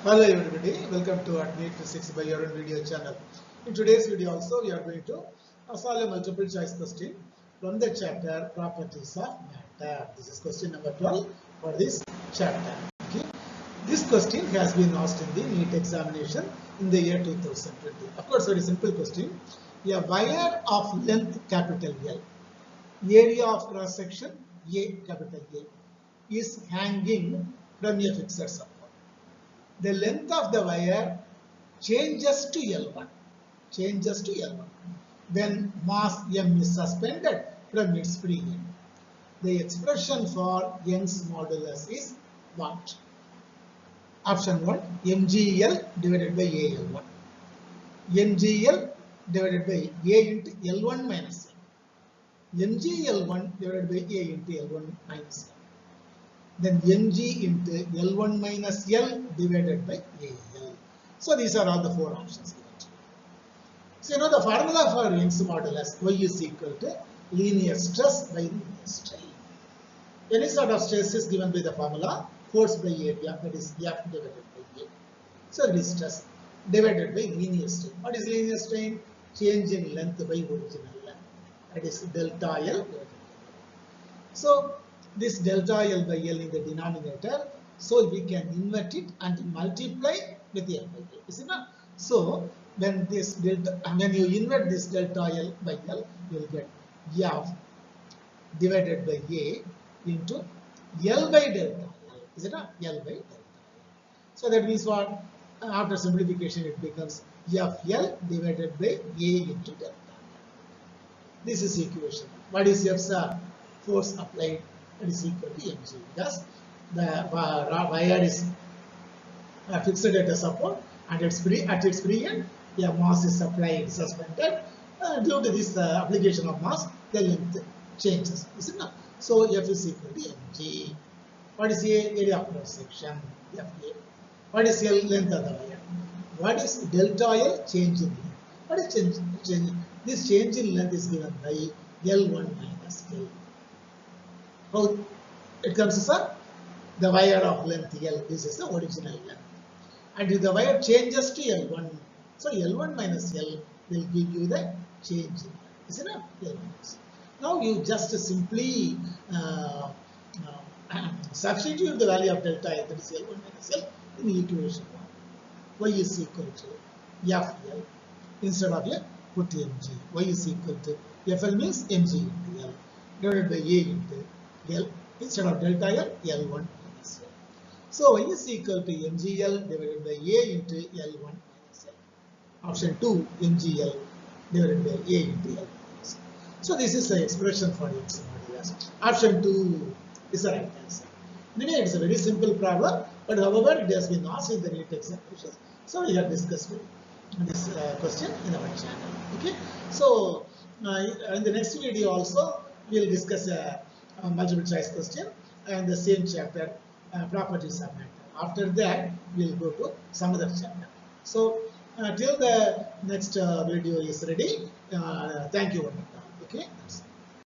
Hello everybody, welcome to Admit Physics by your own video channel. In today's video also we are going to solve a multiple choice question from the chapter Properties of Matter. This is question number 12 for this chapter. Okay. This question has been asked in the NEET examination in the year 2020. Of course, very simple question. A wire of length capital L, area of cross section A capital A is hanging from a fixed support. The length of the wire changes to L1 when mass M is suspended from its free end. The expression for Young's modulus is what? Option 1, mgl divided by AL1. mgl divided by A into L1 minus M. mgl1 divided by A into L1 minus M. Then mg into L1 minus L divided by AL. So these are all the four options given. So you know the formula for Young's modulus, Y is equal to linear stress by linear strain. Any sort of stress is given by the formula force by area, that is F divided by A. So it is stress divided by linear strain. What is linear strain? Change in length by original length. That is delta L divided by L. So this delta L by L in the denominator, so we can invert it and multiply with L by A. Is it not? So when you invert this delta L by L, you will get F divided by A into L by delta L. Is it not? L by delta L. So that means what? After simplification, it becomes FL divided by A into delta L. This is equation. What is F, sir? Force applied. That is equal to mg, because the wire is fixed at a support and at its free end, a mass is applied, suspended. Due to this application of mass, the length changes. Is it not? So F is equal to mg. What is A? Area of cross section, FA. What is L? Length of the wire. What is delta L? Change in length. What is change? This change in length is given by L1 minus L. How it comes to, sir? The wire of length L, this is the original length. And if the wire changes to L1, so L1 minus L will give you the change in length. Is it not? Now you just simply substitute the value of delta L, that is L1 minus L, in equation 1. Y is equal to FL. Instead of L, put mg. Y is equal to FL means mg into L divided by A into L, instead of delta L, L1 minus L. So Y is equal to mgl divided by A into L1 minus L. Option 2, mgl divided by A into L minus L. So this is the expression for Young's modulus. Option 2 is the right answer. Anyway, it's a very simple problem, but however it has been asked in the NEET examinations. So we have discussed this question in our channel. Okay. So in the next video also we will discuss a multiple choice question and the same chapter, properties of matter. After that, we will go to some other chapter. So till the next video is ready, thank you one more time. Okay.